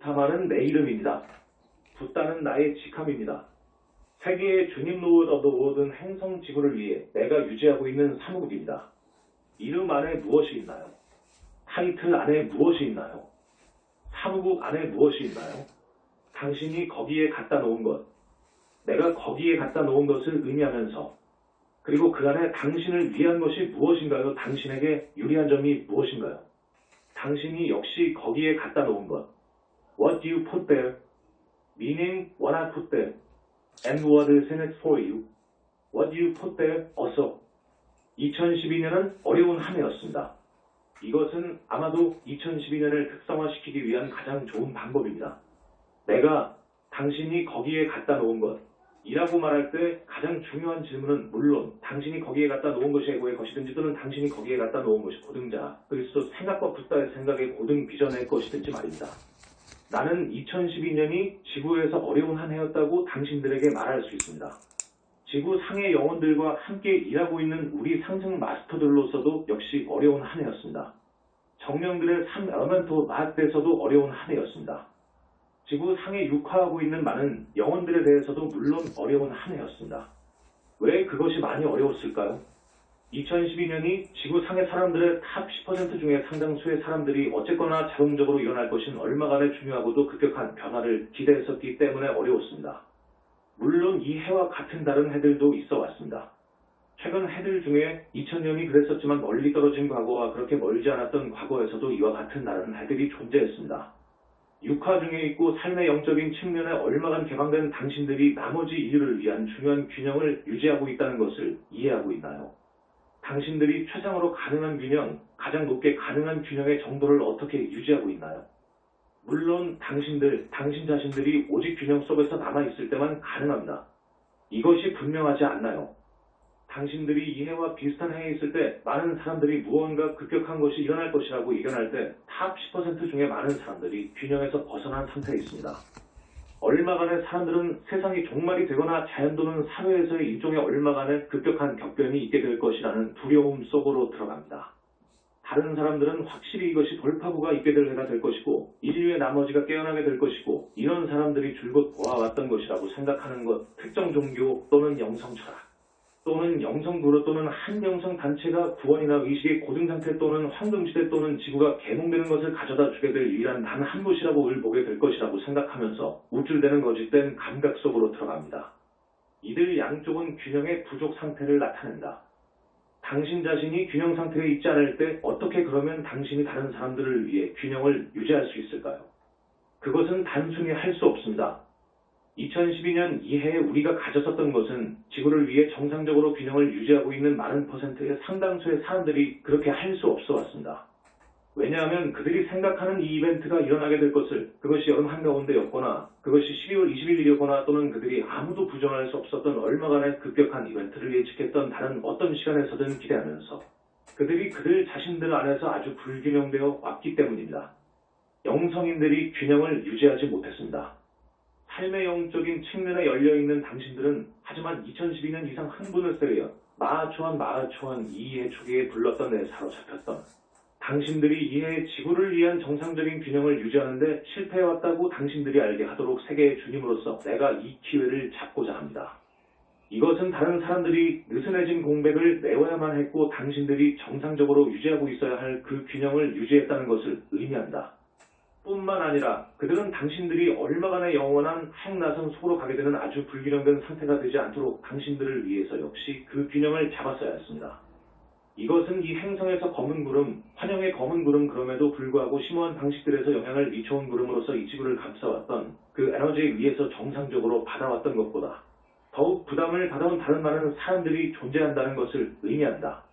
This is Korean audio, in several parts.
부타마는 내 이름입니다. 붓다는 나의 직함입니다. 세계의 주님 로드 오브 더 모든 행성 지구를 위해 내가 유지하고 있는 사무국입니다. 이름 안에 무엇이 있나요? 타이틀 안에 무엇이 있나요? 사무국 안에 무엇이 있나요? 당신이 거기에 갖다 놓은 것, 내가 거기에 갖다 놓은 것을 의미하면서, 그리고 그 안에 당신을 위한 것이 무엇인가요? 당신에게 유리한 점이 무엇인가요? 당신이 역시 거기에 갖다 놓은 것. What do you put there? Meaning what I put there. And what is in it for you? What do you put there? 어서. 2012년은 어려운 한 해였습니다. 이것은 아마도 2012년을 특성화시키기 위한 가장 좋은 방법입니다. 내가 당신이 거기에 갖다 놓은 것, 이라고 말할 때 가장 중요한 질문은 물론 당신이 거기에 갖다 놓은 것이 에고의 것이든지 또는 당신이 거기에 갖다 놓은 것이 고등자, 그리스도 생각과 붓다의 생각의 고등 비전의 것이든지 말입니다. 나는 2012년이 지구에서 어려운 한 해였다고 당신들에게 말할 수 있습니다. 지구 상의 영혼들과 함께 일하고 있는 우리 상승 마스터들로서도 역시 어려운 한 해였습니다. 정령들의 3 엘멘토 마스터에서도 어려운 한 해였습니다. 지구 상에 육화하고 있는 많은 영혼들에 대해서도 물론 어려운 한 해였습니다. 왜 그것이 많이 어려웠을까요? 2012년이 지구 상의 사람들의 탑 10% 중에 상당수의 사람들이 어쨌거나 자동적으로 일어날 것인 얼마간의 중요하고도 급격한 변화를 기대했었기 때문에 어려웠습니다. 물론 이 해와 같은 다른 해들도 있어 왔습니다. 최근 해들 중에 2000년이 그랬었지만 멀리 떨어진 과거와 그렇게 멀지 않았던 과거에서도 이와 같은 다른 해들이 존재했습니다. 육화 중에 있고 삶의 영적인 측면에 얼마간 개방된 당신들이 나머지 인류를 위한 중요한 균형을 유지하고 있다는 것을 이해하고 있나요? 당신들이 최상으로 가능한 균형, 가장 높게 가능한 균형의 정도를 어떻게 유지하고 있나요? 물론 당신 자신들이 오직 균형 속에서 남아있을 때만 가능합니다. 이것이 분명하지 않나요? 당신들이 이 해와 비슷한 해에 있을 때 많은 사람들이 무언가 급격한 것이 일어날 것이라고 예견할 때 탑 10% 중에 많은 사람들이 균형에서 벗어난 상태에 있습니다. 얼마간의 사람들은 세상이 종말이 되거나 자연 또는 사회에서의 일종의 얼마간의 급격한 격변이 있게 될 것이라는 두려움 속으로 들어갑니다. 다른 사람들은 확실히 이것이 돌파구가 있게 될 해가 될 것이고 인류의 나머지가 깨어나게 될 것이고 이런 사람들이 줄곧 보아왔던 것이라고 생각하는 것, 특정 종교 또는 영성 철학 또는 영성 그룹 또는 한 영성 단체가 구원이나 의식의 고등상태 또는 황금시대 또는 지구가 개몽되는 것을 가져다 주게 될 유일한 단 한 곳이라고 을보게 될 것이라고 생각하면서 우쭐대는 거짓된 감각 속으로 들어갑니다. 이들 양쪽은 균형의 부족 상태를 나타낸다. 당신 자신이 균형 상태에 있지 않을 때 어떻게 그러면 당신이 다른 사람들을 위해 균형을 유지할 수 있을까요? 그것은 단순히 할 수 없습니다. 2012년 이해에 우리가 가졌었던 것은 지구를 위해 정상적으로 균형을 유지하고 있는 많은 퍼센트의 상당수의 사람들이 그렇게 할 수 없어 왔습니다. 왜냐하면 그들이 생각하는 이 이벤트가 일어나게 될 것을, 그것이 여름 한가운데였거나 그것이 12월 21일이었거나 또는 그들이 아무도 부정할 수 없었던 얼마간의 급격한 이벤트를 예측했던 다른 어떤 시간에서든 기대하면서 그들이 그들 자신들 안에서 아주 불균형되어 왔기 때문입니다. 영성인들이 균형을 유지하지 못했습니다. 삶의 영적인 측면에 열려있는 당신들은 하지만 2012년 이상 흥분을 세우여 마하초한 이해 초기에 불렀던 데 사로잡혔던 당신들이 이해 지구를 위한 정상적인 균형을 유지하는데 실패해왔다고 당신들이 알게 하도록 세계의 주님으로서 내가 이 기회를 잡고자 합니다. 이것은 다른 사람들이 느슨해진 공백을 메워야만 했고 당신들이 정상적으로 유지하고 있어야 할 그 균형을 유지했다는 것을 의미한다. 뿐만 아니라 그들은 당신들이 얼마간의 영원한 핵나선 속으로 가게 되는 아주 불균형된 상태가 되지 않도록 당신들을 위해서 역시 그 균형을 잡았어야 했습니다. 이것은 이 행성에서 검은 구름, 환영의 검은 구름 그럼에도 불구하고 심오한 방식들에서 영향을 미쳐온 구름으로서 이 지구를 감싸왔던 그 에너지에 의해서 정상적으로 받아왔던 것보다 더욱 부담을 받아온 다른 많은 사람들이 존재한다는 것을 의미한다.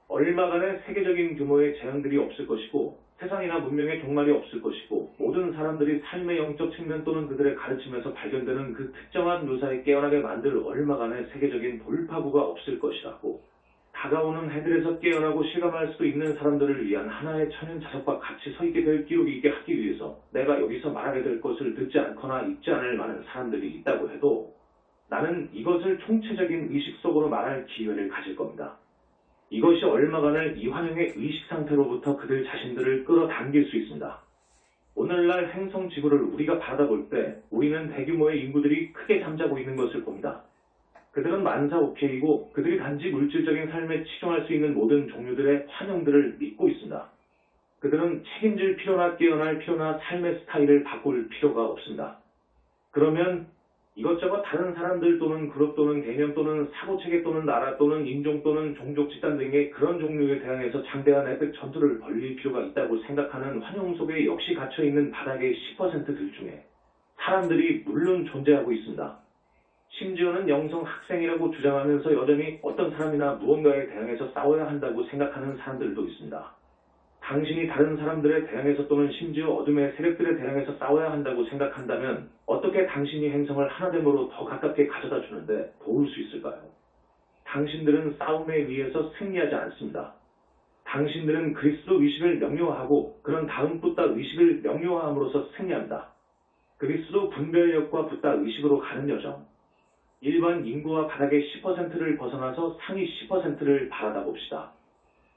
얼마간의 세계적인 규모의 재앙들이 없을 것이고 세상이나 문명의 종말이 없을 것이고 모든 사람들이 삶의 영적 측면 또는 그들의 가르침에서 발견되는 그 특정한 묘사에 깨어나게 만들 얼마간의 세계적인 돌파구가 없을 것이라고 다가오는 해들에서 깨어나고 실감할 수도 있는 사람들을 위한 하나의 천연 자석과 같이 서 있게 될 기록이 있게 하기 위해서 내가 여기서 말하게 될 것을 듣지 않거나 읽지 않을 많은 사람들이 있다고 해도 나는 이것을 총체적인 의식 속으로 말할 기회를 가질 겁니다. 이것이 얼마간을 이 환영의 의식 상태로부터 그들 자신들을 끌어당길 수 있습니다. 오늘날 행성 지구를 우리가 바라볼 때 우리는 대규모의 인구들이 크게 잠자고 있는 것을 봅니다. 그들은 만사오케이고 그들이 단지 물질적인 삶에 치중할 수 있는 모든 종류들의 환영들을 믿고 있습니다. 그들은 책임질 필요나 깨어날 필요나 삶의 스타일을 바꿀 필요가 없습니다. 그러면 이것저것 다른 사람들 또는 그룹 또는 개념 또는 사고체계 또는 나라 또는 인종 또는 종족 집단 등의 그런 종류에 대항해서 장대한 에펙 전투를 벌릴 필요가 있다고 생각하는 환영 속에 역시 갇혀있는 바닥의 10%들 중에 사람들이 물론 존재하고 있습니다. 심지어는 영성 학생이라고 주장하면서 여전히 어떤 사람이나 무언가에 대항해서 싸워야 한다고 생각하는 사람들도 있습니다. 당신이 다른 사람들에 대항해서 또는 심지어 어둠의 세력들에 대항해서 싸워야 한다고 생각한다면 어떻게 당신이 행성을 하나됨으로 더 가깝게 가져다 주는데 도울 수 있을까요? 당신들은 싸움에 의해서 승리하지 않습니다. 당신들은 그리스도 의식을 명료화하고 그런 다음 붓다 의식을 명료화함으로써 승리합니다. 그리스도 분별력과 붓다 의식으로 가는 여정. 일반 인구와 바닥의 10%를 벗어나서 상위 10%를 바라다 봅시다.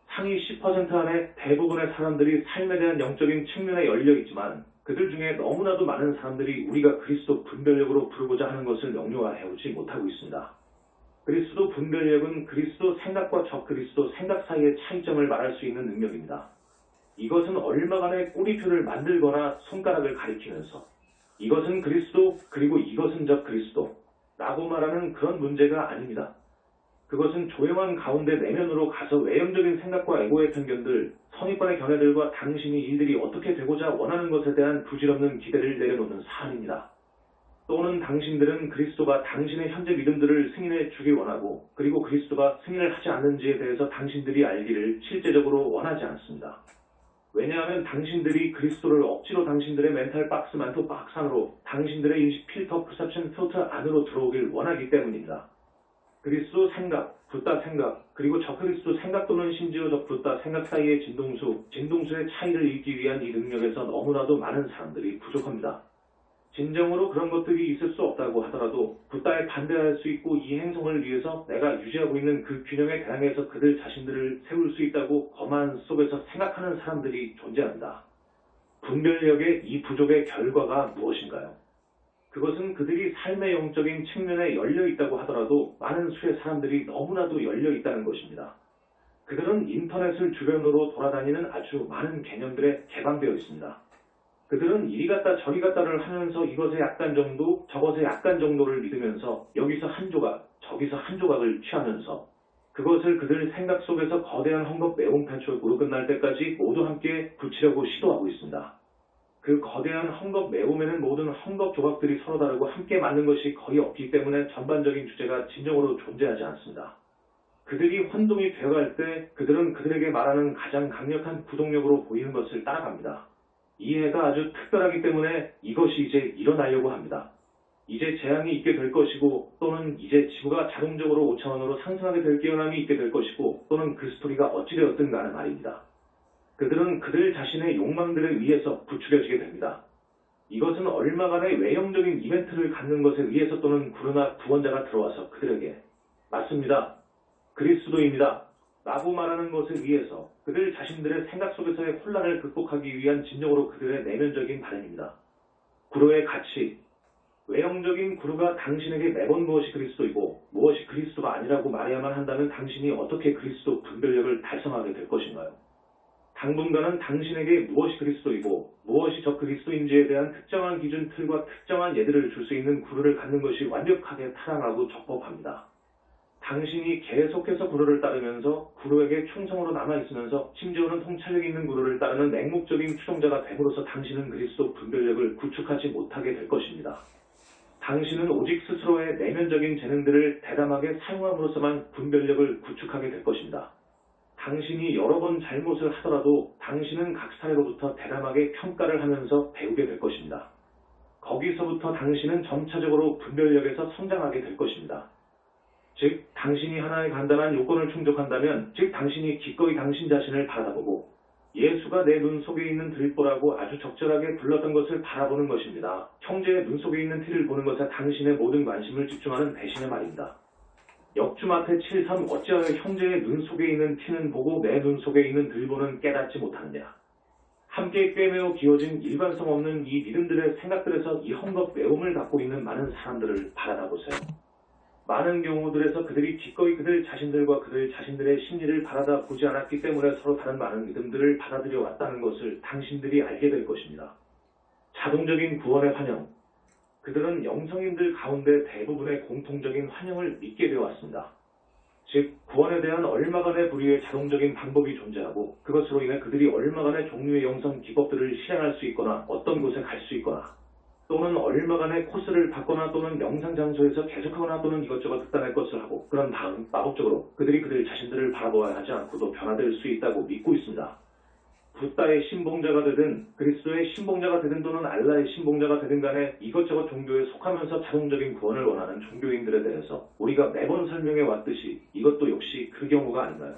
상위 10% 안에 대부분의 사람들이 삶에 대한 영적인 측면에 열려 있지만 그들 중에 너무나도 많은 사람들이 우리가 그리스도 분별력으로 부르고자 하는 것을 명료화해오지 못하고 있습니다. 그리스도 분별력은 그리스도 생각과 적그리스도 생각 사이의 차이점을 말할 수 있는 능력입니다. 이것은 얼마간의 꼬리표를 만들거나 손가락을 가리키면서 이것은 그리스도 그리고 이것은 적그리스도 라고 말하는 그런 문제가 아닙니다. 그것은 조용한 가운데 내면으로 가서 외형적인 생각과 에고의 편견들, 선입관의 견해들과 당신이 일들이 어떻게 되고자 원하는 것에 대한 부질없는 기대를 내려놓는 사안입니다. 또는 당신들은 그리스도가 당신의 현재 믿음들을 승인해 주길 원하고 그리고 그리스도가 승인을 하지 않는지에 대해서 당신들이 알기를 실제적으로 원하지 않습니다. 왜냐하면 당신들이 그리스도를 억지로 당신들의 멘탈 박스 만토 박스 안으로 당신들의 인식 필터 퍼셉션 필터 안으로 들어오길 원하기 때문입니다. 그리스도 생각, 붓다 생각, 그리고 적그리스도 생각 또는 심지어 적붓다 생각 사이의 진동수의 차이를 읽기 위한 이 능력에서 너무나도 많은 사람들이 부족합니다. 진정으로 그런 것들이 있을 수 없다고 하더라도 붓다에 반대할 수 있고 이 행성을 위해서 내가 유지하고 있는 그 균형에 대항해서 그들 자신들을 세울 수 있다고 거만 속에서 생각하는 사람들이 존재합니다. 분별력의 이 부족의 결과가 무엇인가요? 그것은 그들이 삶의 영적인 측면에 열려 있다고 하더라도 많은 수의 사람들이 너무나도 열려 있다는 것입니다. 그들은 인터넷을 주변으로 돌아다니는 아주 많은 개념들에 개방되어 있습니다. 그들은 이리 갔다 저리 갔다를 하면서 이것의 약간 정도, 저것의 약간 정도를 믿으면서 여기서 한 조각, 저기서 한 조각을 취하면서 그것을 그들 생각 속에서 거대한 헝겊 매운 패치워크로 끝날 때까지 모두 함께 붙이려고 시도하고 있습니다. 그 거대한 헝겊 매움에는 모든 헝겊 조각들이 서로 다르고 함께 맞는 것이 거의 없기 때문에 전반적인 주제가 진정으로 존재하지 않습니다. 그들이 혼동이 되어갈 때 그들은 그들에게 말하는 가장 강력한 구동력으로 보이는 것을 따라갑니다. 이해가 아주 특별하기 때문에 이것이 이제 일어나려고 합니다. 이제 재앙이 있게 될 것이고 또는 이제 지구가 자동적으로 5차원으로 상승하게 될 깨어남이 있게 될 것이고 또는 그 스토리가 어찌되었든 간에 말입니다. 그들은 그들 자신의 욕망들에 의해서 부추겨지게 됩니다. 이것은 얼마간의 외형적인 이벤트를 갖는 것에 의해서 또는 구르나 구원자가 들어와서 그들에게 맞습니다. 그리스도입니다. 라고 말하는 것에 의해서 그들 자신들의 생각 속에서의 혼란을 극복하기 위한 진정으로 그들의 내면적인 바람입니다. 구루의 가치, 외형적인 구루가 당신에게 매번 무엇이 그리스도이고 무엇이 그리스도가 아니라고 말해야만 한다면 당신이 어떻게 그리스도 분별력을 달성하게 될 것인가요? 당분간은 당신에게 무엇이 그리스도이고 무엇이 적그리스도인지에 대한 특정한 기준 틀과 특정한 예들을 줄 수 있는 구루를 갖는 것이 완벽하게 타당하고 적법합니다. 당신이 계속해서 구루를 따르면서 구루에게 충성으로 남아있으면서 심지어는 통찰력 있는 구루를 따르는 맹목적인 추종자가 됨으로써 당신은 그리스도 분별력을 구축하지 못하게 될 것입니다. 당신은 오직 스스로의 내면적인 재능들을 대담하게 사용함으로써만 분별력을 구축하게 될 것입니다. 당신이 여러 번 잘못을 하더라도 당신은 각 사례로부터 대담하게 평가를 하면서 배우게 될 것입니다. 거기서부터 당신은 점차적으로 분별력에서 성장하게 될 것입니다. 즉, 당신이 하나의 간단한 요건을 충족한다면, 즉 당신이 기꺼이 당신 자신을 바라보고 예수가 내 눈 속에 있는 들보라고 아주 적절하게 불렀던 것을 바라보는 것입니다. 형제의 눈 속에 있는 티를 보는 것에 당신의 모든 관심을 집중하는 대신의 말입니다. 역주마태 7.3 어찌하여 형제의 눈 속에 있는 티는 보고 내 눈 속에 있는 들보는 깨닫지 못하느냐. 함께 꿰매어 기어진 일관성 없는 이 믿음들의 생각들에서 이 헝겊 외움을 갖고 있는 많은 사람들을 바라다 보세요. 많은 경우들에서 그들이 기꺼이 그들 자신들과 그들 자신들의 심리를 바라다 보지 않았기 때문에 서로 다른 많은 믿음들을 받아들여 왔다는 것을 당신들이 알게 될 것입니다. 자동적인 구원의 환영. 그들은 영성인들 가운데 대부분의 공통적인 환영을 믿게 되어 왔습니다. 즉, 구원에 대한 얼마간의 부류의 자동적인 방법이 존재하고 그것으로 인해 그들이 얼마간의 종류의 영성 기법들을 실행할 수 있거나 어떤 곳에 갈 수 있거나 또는 얼마간의 코스를 받거나 또는 명상 장소에서 계속하거나 또는 이것저것 극단의 것을 하고 그런 다음 마법적으로 그들이 그들 자신들을 바라보아야 하지 않고도 변화될 수 있다고 믿고 있습니다. 붓다의 신봉자가 되든 그리스도의 신봉자가 되든 또는 알라의 신봉자가 되든 간에 이것저것 종교에 속하면서 자동적인 구원을 원하는 종교인들에 대해서 우리가 매번 설명해 왔듯이 이것도 역시 그 경우가 아닌가요?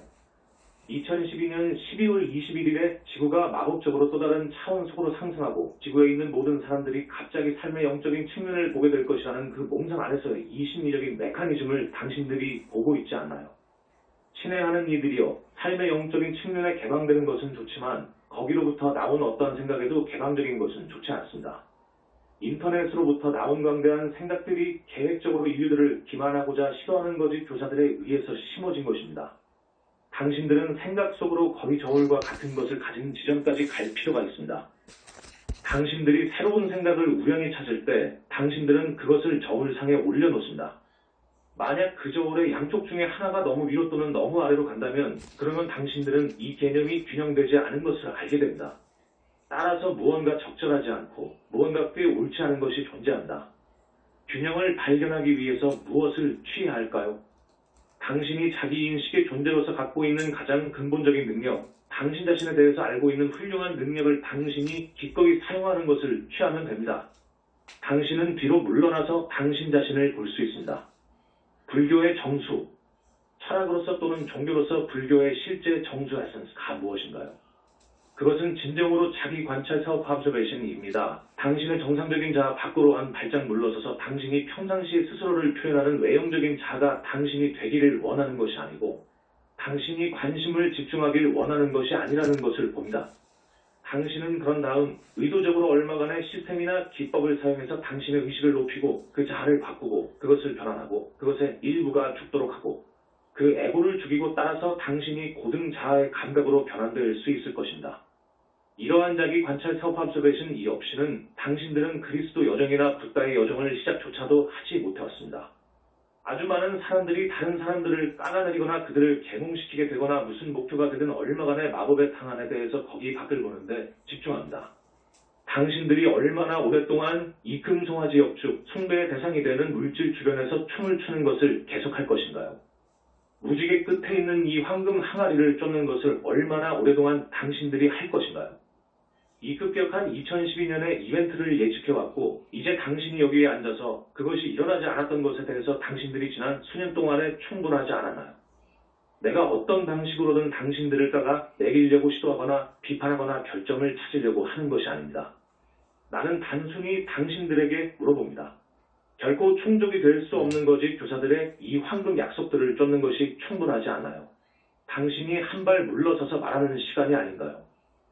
2012년 12월 21일에 지구가 마법적으로 또 다른 차원 속으로 상승하고 지구에 있는 모든 사람들이 갑자기 삶의 영적인 측면을 보게 될 것이라는 그 몽상 안에서의 이 심리적인 메커니즘을 당신들이 보고 있지 않나요? 친애하는 이들이여, 삶의 영적인 측면에 개방되는 것은 좋지만 거기로부터 나온 어떤 생각에도 개방적인 것은 좋지 않습니다. 인터넷으로부터 나온 광대한 생각들이 계획적으로 인류들을 기만하고자 시도하는 것이 교사들에 의해서 심어진 것입니다. 당신들은 생각 속으로 거위 저울과 같은 것을 가진 지점까지 갈 필요가 있습니다. 당신들이 새로운 생각을 우연히 찾을 때 당신들은 그것을 저울상에 올려놓습니다. 만약 그 저울의 양쪽 중에 하나가 너무 위로 또는 너무 아래로 간다면 그러면 당신들은 이 개념이 균형되지 않은 것을 알게 됩니다. 따라서 무언가 적절하지 않고 무언가 꽤 옳지 않은 것이 존재한다. 균형을 발견하기 위해서 무엇을 취해야 할까요? 당신이 자기 인식의 존재로서 갖고 있는 가장 근본적인 능력, 당신 자신에 대해서 알고 있는 훌륭한 능력을 당신이 기꺼이 사용하는 것을 취하면 됩니다. 당신은 뒤로 물러나서 당신 자신을 볼 수 있습니다. 불교의 정수, 철학으로서 또는 종교로서 불교의 실제 정수 에센스가 무엇인가요? 그것은 진정으로 자기 관찰 self observation입니다. 당신의 정상적인 자아 밖으로 한 발짝 물러서서 당신이 평상시에 스스로를 표현하는 외형적인 자가 당신이 되기를 원하는 것이 아니고 당신이 관심을 집중하길 원하는 것이 아니라는 것을 봅니다. 당신은 그런 다음 의도적으로 얼마간의 시스템이나 기법을 사용해서 당신의 의식을 높이고 그 자아를 바꾸고 그것을 변환하고 그것의 일부가 죽도록 하고 그 에고를 죽이고 따라서 당신이 고등 자아의 감각으로 변환될 수 있을 것입니다. 이러한 자기 관찰 self observation 이 없이는 당신들은 그리스도 여정이나 붓다의 여정을 시작조차도 하지 못해왔습니다. 아주 많은 사람들이 다른 사람들을 깎아내리거나 그들을 계몽시키게 되거나 무슨 목표가 되든 얼마간의 마법의 탕안에 대해서 거기 밖을 보는데 집중합니다. 당신들이 얼마나 오랫동안 이 금송아지 역죽, 숭배의 대상이 되는 물질 주변에서 춤을 추는 것을 계속할 것인가요? 무지개 끝에 있는 이 황금 항아리를 쫓는 것을 얼마나 오랫동안 당신들이 할 것인가요? 이 급격한 2012년의 이벤트를 예측해왔고 이제 당신이 여기에 앉아서 그것이 일어나지 않았던 것에 대해서 당신들이 지난 수년 동안에 충분하지 않았나요? 내가 어떤 방식으로든 당신들을 따가 매기려고 시도하거나 비판하거나 결점을 찾으려고 하는 것이 아닙니다. 나는 단순히 당신들에게 물어봅니다. 결코 충족이 될 수 없는 것이 교사들의 이 황금 약속들을 쫓는 것이 충분하지 않아요. 당신이 한 발 물러서서 말하는 시간이 아닌가요?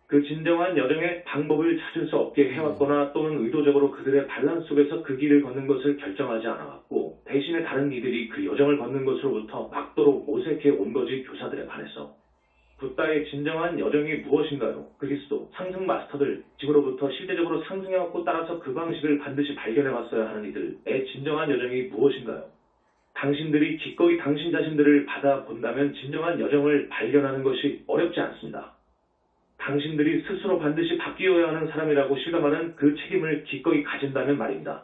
그 진정한 여정의 방법을 찾을 수 없게 해왔거나 또는 의도적으로 그들의 반란 속에서 그 길을 걷는 것을 결정하지 않아왔고 대신에 다른 이들이 그 여정을 걷는 것으로부터 막도록 모색해 온 것이 교사들에 반해서 붓다의 진정한 여정이 무엇인가요? 그리스도, 상승 마스터들, 지구로부터 실제적으로 상승해왔고 따라서 그 방식을 반드시 발견해왔어야 하는 이들의 진정한 여정이 무엇인가요? 당신들이 기꺼이 당신 자신들을 받아본다면 진정한 여정을 발견하는 것이 어렵지 않습니다. 당신들이 스스로 반드시 바뀌어야 하는 사람이라고 실감하는 그 책임을 기꺼이 가진다면 말입니다.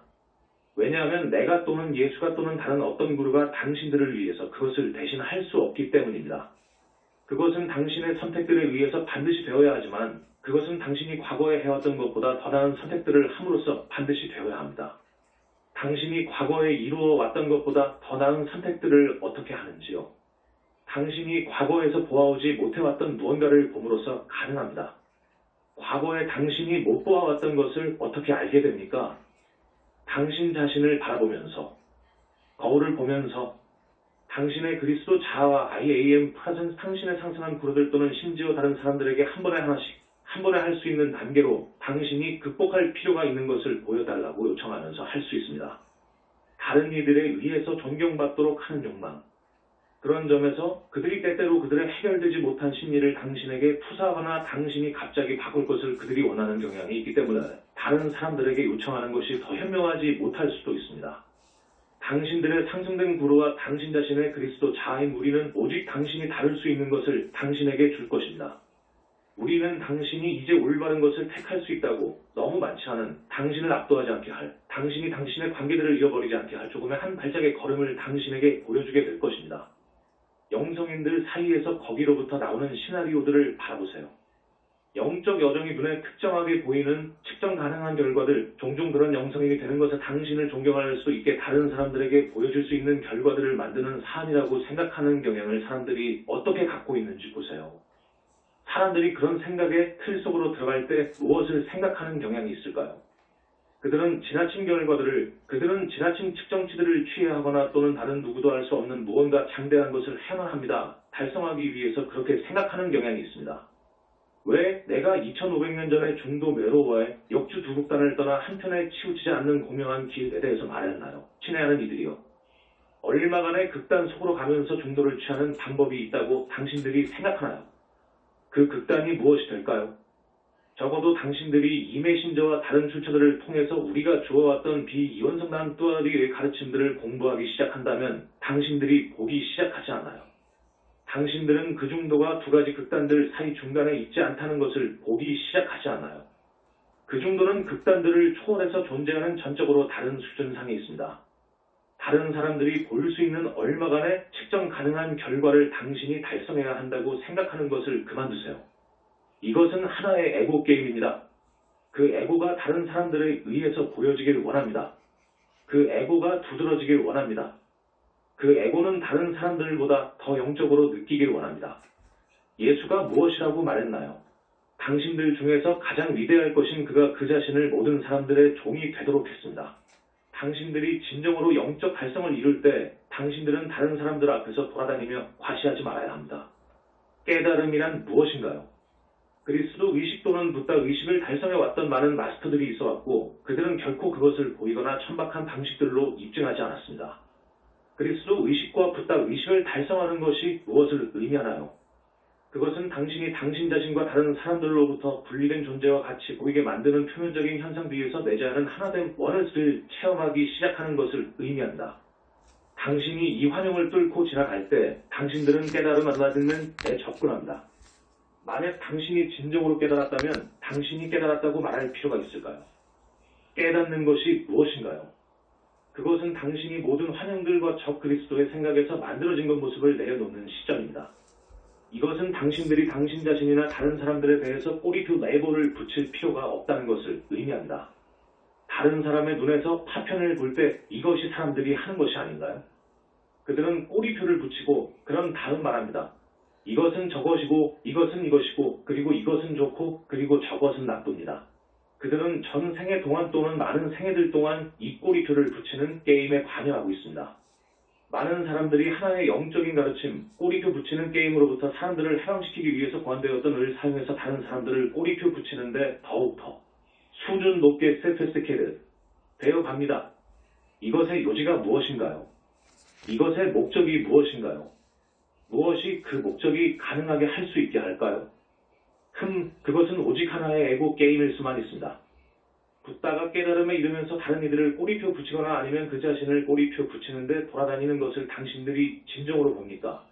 왜냐하면 내가 또는 예수가 또는 다른 어떤 구루가 당신들을 위해서 그것을 대신 할 수 없기 때문입니다. 그것은 당신의 선택들에 의해서 반드시 되어야 하지만 그것은 당신이 과거에 해왔던 것보다 더 나은 선택들을 함으로써 반드시 되어야 합니다. 당신이 과거에 이루어 왔던 것보다 더 나은 선택들을 어떻게 하는지요? 당신이 과거에서 보아오지 못해왔던 무언가를 봄으로써 가능합니다. 과거에 당신이 못 보아왔던 것을 어떻게 알게 됩니까? 당신 자신을 바라보면서, 거울을 보면서, 당신의 그리스도 자아와 IAM 프레젠스 당신의 상승한 그루들 또는 심지어 다른 사람들에게 한 번에 하나씩 한 번에 할 수 있는 단계로 당신이 극복할 필요가 있는 것을 보여달라고 요청하면서 할 수 있습니다. 다른 이들에 의해서 존경받도록 하는 욕망. 그런 점에서 그들이 때때로 그들의 해결되지 못한 심리를 당신에게 투사하거나 당신이 갑자기 바꿀 것을 그들이 원하는 경향이 있기 때문에 다른 사람들에게 요청하는 것이 더 현명하지 못할 수도 있습니다. 당신들의 상승된 구루와 당신 자신의 그리스도 자아인 우리는 오직 당신이 다룰 수 있는 것을 당신에게 줄 것입니다. 우리는 당신이 이제 올바른 것을 택할 수 있다고 너무 많지 않은, 당신을 압도하지 않게 할, 당신이 당신의 관계들을 잃어버리지 않게 할 조금의 한 발짝의 걸음을 당신에게 보여주게 될 것입니다. 영성인들 사이에서 거기로부터 나오는 시나리오들을 바라보세요. 영적 여정이 눈에 특정하게 보이는 측정 가능한 결과들, 종종 그런 영성인이 되는 것에 당신을 존경할 수 있게 다른 사람들에게 보여줄 수 있는 결과들을 만드는 사안이라고 생각하는 경향을 사람들이 어떻게 갖고 있는지 보세요. 사람들이 그런 생각의 틀 속으로 들어갈 때 무엇을 생각하는 경향이 있을까요? 그들은 지나친 결과들을, 그들은 지나친 측정치들을 취해하거나 또는 다른 누구도 할 수 없는 무언가 장대한 것을 해야만 합니다. 달성하기 위해서 그렇게 생각하는 경향이 있습니다. 왜 내가 2500년 전에 중도 메로와의 역주 두국단을 떠나 한편에 치우치지 않는 공명한 길에 대해서 말했나요? 친애하는 이들이요. 얼마간의 극단 속으로 가면서 중도를 취하는 방법이 있다고 당신들이 생각하나요? 그 극단이 무엇이 될까요? 적어도 당신들이 이메신저와 다른 출처들을 통해서 우리가 주어왔던 비이원성난 뚜아리의 가르침들을 공부하기 시작한다면 당신들이 보기 시작하지 않아요. 당신들은 그 중도가 두 가지 극단들 사이 중간에 있지 않다는 것을 보기 시작하지 않아요. 그 중도는 극단들을 초월해서 존재하는 전적으로 다른 수준상에 있습니다. 다른 사람들이 볼 수 있는 얼마간의 측정 가능한 결과를 당신이 달성해야 한다고 생각하는 것을 그만두세요. 이것은 하나의 에고 게임입니다. 그 에고가 다른 사람들에 의해서 보여지길 원합니다. 그 에고가 두드러지길 원합니다. 그 에고는 다른 사람들보다 더 영적으로 느끼길 원합니다. 예수가 무엇이라고 말했나요? 당신들 중에서 가장 위대할 것인 그가 그 자신을 모든 사람들의 종이 되도록 했습니다. 당신들이 진정으로 영적 달성을 이룰 때 당신들은 다른 사람들 앞에서 돌아다니며 과시하지 말아야 합니다. 깨달음이란 무엇인가요? 그리스도 의식 또는 붓다 의식을 달성해왔던 많은 마스터들이 있어왔고 그들은 결코 그것을 보이거나 천박한 방식들로 입증하지 않았습니다. 그리스도 의식과 붓다 의식을 달성하는 것이 무엇을 의미하나요? 그것은 당신이 당신 자신과 다른 사람들로부터 분리된 존재와 같이 보이게 만드는 표면적인 현상 뒤에서 내재하는 하나된 원을 체험하기 시작하는 것을 의미한다. 당신이 이 환영을 뚫고 지나갈 때 당신들은 깨달음을 받는 데 접근한다. 만약 당신이 진정으로 깨달았다면 당신이 깨달았다고 말할 필요가 있을까요? 깨닫는 것이 무엇인가요? 그것은 당신이 모든 환영들과 적 그리스도의 생각에서 만들어진 것 모습을 내려놓는 시점입니다. 이것은 당신들이 당신 자신이나 다른 사람들에 대해서 꼬리표 레이블을 붙일 필요가 없다는 것을 의미합니다. 다른 사람의 눈에서 파편을 볼 때 이것이 사람들이 하는 것이 아닌가요? 그들은 꼬리표를 붙이고 그런 다음 말합니다. 이것은 저것이고 이것은 이것이고 그리고 이것은 좋고 그리고 저것은 나쁩니다. 그들은 전 생애 동안 또는 많은 생애들 동안 이 꼬리표를 붙이는 게임에 관여하고 있습니다. 많은 사람들이 하나의 영적인 가르침, 꼬리표 붙이는 게임으로부터 사람들을 해방시키기 위해서 고안되었던 을 사용해서 다른 사람들을 꼬리표 붙이는데 더욱더 수준 높게 세페스케드 되어갑니다. 이것의 요지가 무엇인가요? 이것의 목적이 무엇인가요? 무엇이 그 목적이 가능하게 할 수 있게 할까요? 그것은 오직 하나의 에고 게임일 수만 있습니다. 붓다가 깨달음에 이르면서 다른 이들을 꼬리표 붙이거나 아니면 그 자신을 꼬리표 붙이는데 돌아다니는 것을 당신들이 진정으로 봅니까?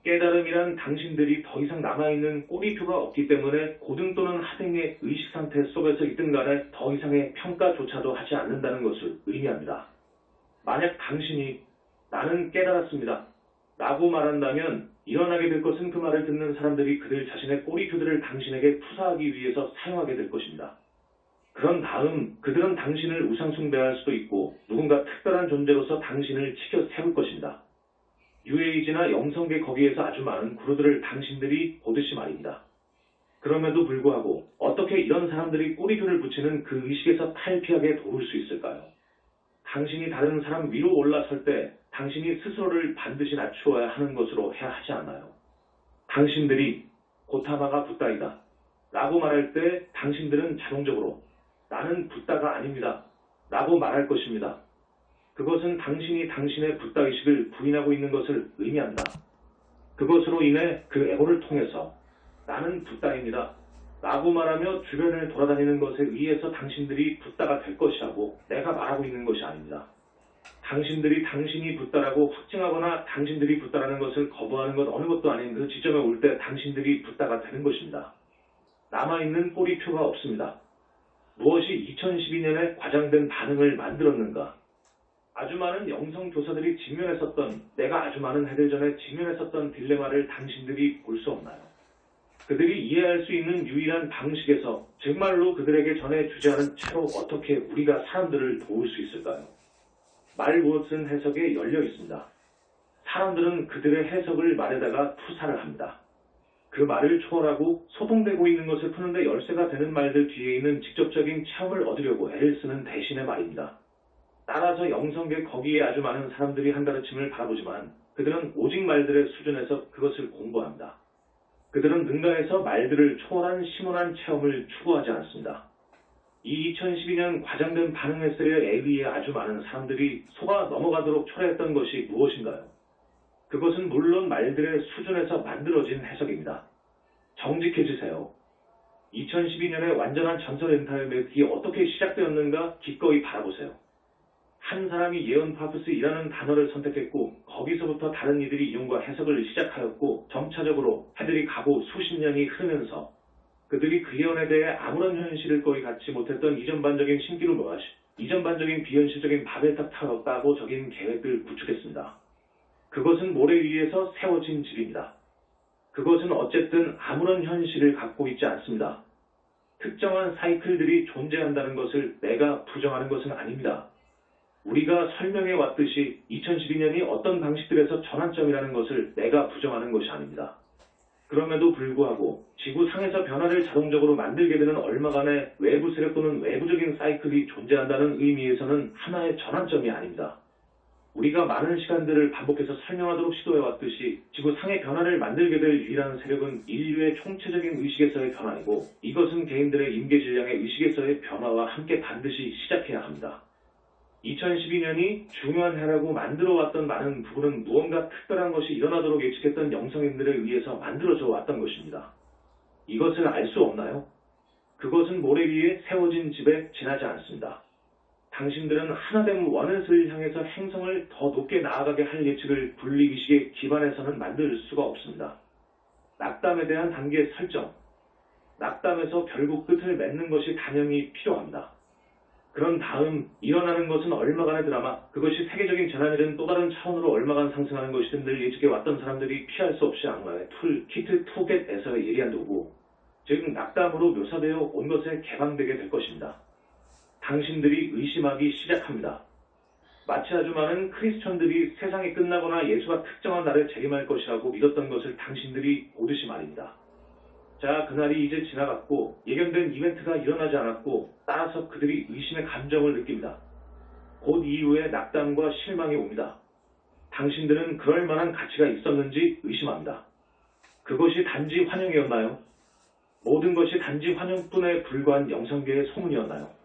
깨달음이란 당신들이 더 이상 남아있는 꼬리표가 없기 때문에 고등 또는 하등의 의식상태 속에서 있든 간에 더 이상의 평가조차도 하지 않는다는 것을 의미합니다. 만약 당신이 나는 깨달았습니다 라고 말한다면 일어나게 될 것은 그 말을 듣는 사람들이 그들 자신의 꼬리표들을 당신에게 투사하기 위해서 사용하게 될 것입니다. 그런 다음 그들은 당신을 우상숭배할 수도 있고 누군가 특별한 존재로서 당신을 치켜 세울 것입니다. 뉴에이지나 영성계 거기에서 아주 많은 구루들을 당신들이 보듯이 말입니다. 그럼에도 불구하고 어떻게 이런 사람들이 꼬리표를 붙이는 그 의식에서 탈피하게 도울 수 있을까요? 당신이 다른 사람 위로 올라설 때 당신이 스스로를 반드시 낮추어야 하는 것으로 해야 하지 않나요? 당신들이 고타마가 붓다이다. 라고 말할 때 당신들은 자동적으로 나는 붓다가 아닙니다. 라고 말할 것입니다. 그것은 당신이 당신의 붓다의식을 부인하고 있는 것을 의미한다. 그것으로 인해 그 에고를 통해서 나는 붓다입니다. 라고 말하며 주변을 돌아다니는 것에 의해서 당신들이 붓다가 될 것이라고 내가 말하고 있는 것이 아닙니다. 당신들이 당신이 붓다라고 확증하거나 당신들이 붓다라는 것을 거부하는 것 어느 것도 아닌 그 지점에 올 때 당신들이 붓다가 되는 것입니다. 남아있는 꼬리표가 없습니다. 무엇이 2012년에 과장된 반응을 만들었는가? 아주 많은 영성교사들이 직면했었던, 내가 아주 많은 해들 전에 직면했었던 딜레마를 당신들이 볼 수 없나요? 그들이 이해할 수 있는 유일한 방식에서 정말로 그들에게 전해 주제하는 채로 어떻게 우리가 사람들을 도울 수 있을까요? 말 무엇은 해석에 열려 있습니다. 사람들은 그들의 해석을 말에다가 투사를 합니다. 그 말을 초월하고 소동되고 있는 것을 푸는데 열쇠가 되는 말들 뒤에 있는 직접적인 체험을 얻으려고 애를 쓰는 대신의 말입니다. 따라서 영성계 거기에 아주 많은 사람들이 한 가르침을 바라보지만 그들은 오직 말들의 수준에서 그것을 공부합니다. 그들은 능가해서 말들을 초월한 심오한 체험을 추구하지 않습니다. 이 2012년 과장된 반응 횟수에 의해 아주 많은 사람들이 속아 넘어가도록 초래했던 것이 무엇인가요? 그것은 물론 말들의 수준에서 만들어진 해석입니다. 정직해지세요. 2012년의 완전한 전설 엔타의 매듭이 어떻게 시작되었는가 기꺼이 바라보세요. 한 사람이 예언 파프스이라는 단어를 선택했고 거기서부터 다른 이들이 이용과 해석을 시작하였고 점차적으로 해들이 가고 수십 년이 흐르면서 그들이 그 예언에 대해 아무런 현실을 거의 갖지 못했던 이전반적인 신기루 무엇, 이전반적인 비현실적인 바벨탑 타워였다고 적인 계획을 구축했습니다. 그것은 모래 위에서 세워진 집입니다. 그것은 어쨌든 아무런 현실을 갖고 있지 않습니다. 특정한 사이클들이 존재한다는 것을 내가 부정하는 것은 아닙니다. 우리가 설명해 왔듯이 2012년이 어떤 방식들에서 전환점이라는 것을 내가 부정하는 것이 아닙니다. 그럼에도 불구하고 지구상에서 변화를 자동적으로 만들게 되는 얼마간의 외부 세력 또는 외부적인 사이클이 존재한다는 의미에서는 하나의 전환점이 아닙니다. 우리가 많은 시간들을 반복해서 설명하도록 시도해왔듯이 지구상의 변화를 만들게 될 유일한 세력은 인류의 총체적인 의식에서의 변화이고 이것은 개인들의 임계질량의 의식에서의 변화와 함께 반드시 시작해야 합니다. 2012년이 중요한 해라고 만들어왔던 많은 부분은 무언가 특별한 것이 일어나도록 예측했던 영성인들에 의해서 만들어져 왔던 것입니다. 이것을 알 수 없나요? 그것은 모래 위에 세워진 집에 지나지 않습니다. 당신들은 하나됨 원넷을 향해서 행성을 더 높게 나아가게 할 예측을 분리의식에 기반해서는 만들 수가 없습니다. 낙담에 대한 단계 설정, 낙담에서 결국 끝을 맺는 것이 당연히 필요합니다. 그런 다음 일어나는 것은 얼마간의 드라마, 그것이 세계적인 재난이든 또 다른 차원으로 얼마간 상승하는 것이든 늘 예측해왔던 사람들이 피할 수 없이 악마의 키트 투겟에서의 예리한 도구, 즉 낙담으로 묘사되어 온 것에 개방되게 될 것입니다. 당신들이 의심하기 시작합니다. 마치 아주 많은 크리스천들이 세상이 끝나거나 예수가 특정한 날에 재림할 것이라고 믿었던 것을 당신들이 보듯이 말입니다. 자, 그날이 이제 지나갔고 예견된 이벤트가 일어나지 않았고 따라서 그들이 의심의 감정을 느낍니다. 곧 이후에 낙담과 실망이 옵니다. 당신들은 그럴 만한 가치가 있었는지 의심합니다. 그것이 단지 환영이었나요? 모든 것이 단지 환영뿐에 불과한 영성계의 소문이었나요?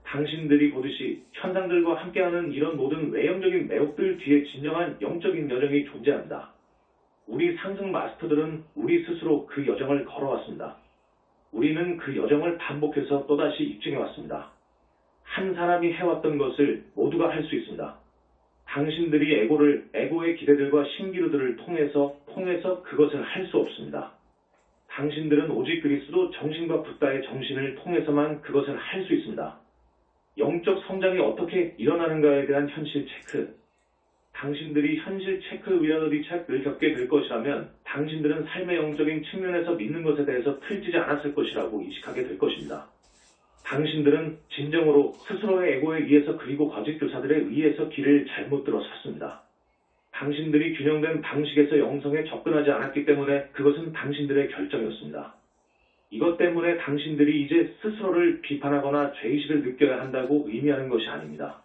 당신들이 보듯이 현상들과 함께하는 이런 모든 외형적인 매혹들 뒤에 진정한 영적인 여정이 존재합니다. 우리 상승 마스터들은 우리 스스로 그 여정을 걸어왔습니다. 우리는 그 여정을 반복해서 또다시 입증해왔습니다. 한 사람이 해왔던 것을 모두가 할 수 있습니다. 당신들이 에고의 기대들과 신기루들을 통해서 그것을 할 수 없습니다. 당신들은 오직 그리스도 정신과 붓다의 정신을 통해서만 그것을 할 수 있습니다. 영적 성장이 어떻게 일어나는가에 대한 현실 체크. 당신들이 현실 체크 리얼리티 체크를 겪게 될 것이라면 당신들은 삶의 영적인 측면에서 믿는 것에 대해서 틀지지 않았을 것이라고 인식하게 될 것입니다. 당신들은 진정으로 스스로의 에고에 의해서 그리고 거짓 교사들에 의해서 길을 잘못 들어섰습니다. 당신들이 균형된 방식에서 영성에 접근하지 않았기 때문에 그것은 당신들의 결정이었습니다. 이것 때문에 당신들이 이제 스스로를 비판하거나 죄의식을 느껴야 한다고 의미하는 것이 아닙니다.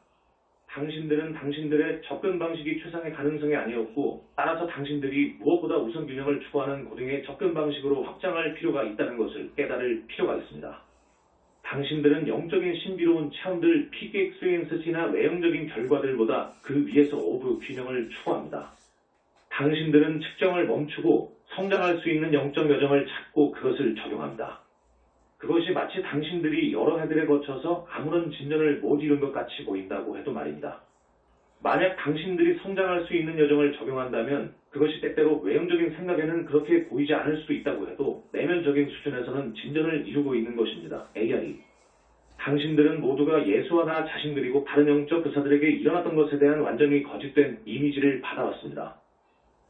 당신들은 당신들의 접근 방식이 최상의 가능성이 아니었고, 따라서 당신들이 무엇보다 우선 균형을 추구하는 고등의 접근 방식으로 확장할 필요가 있다는 것을 깨달을 필요가 있습니다. 당신들은 영적인 신비로운 체험들, 피크 익스피리언스나 외형적인 결과들보다 그 위에서 오브 균형을 추구합니다. 당신들은 측정을 멈추고 성장할 수 있는 영적 여정을 찾고 그것을 적용합니다. 그것이 마치 당신들이 여러 해들에 거쳐서 아무런 진전을 못 이룬 것 같이 보인다고 해도 말입니다. 만약 당신들이 성장할 수 있는 여정을 적용한다면 그것이 때때로 외형적인 생각에는 그렇게 보이지 않을 수도 있다고 해도 내면적인 수준에서는 진전을 이루고 있는 것입니다. ARE. 당신들은 모두가 예수와 나 자신 그리고 다른 영적 교사들에게 일어났던 것에 대한 완전히 거짓된 이미지를 받아왔습니다.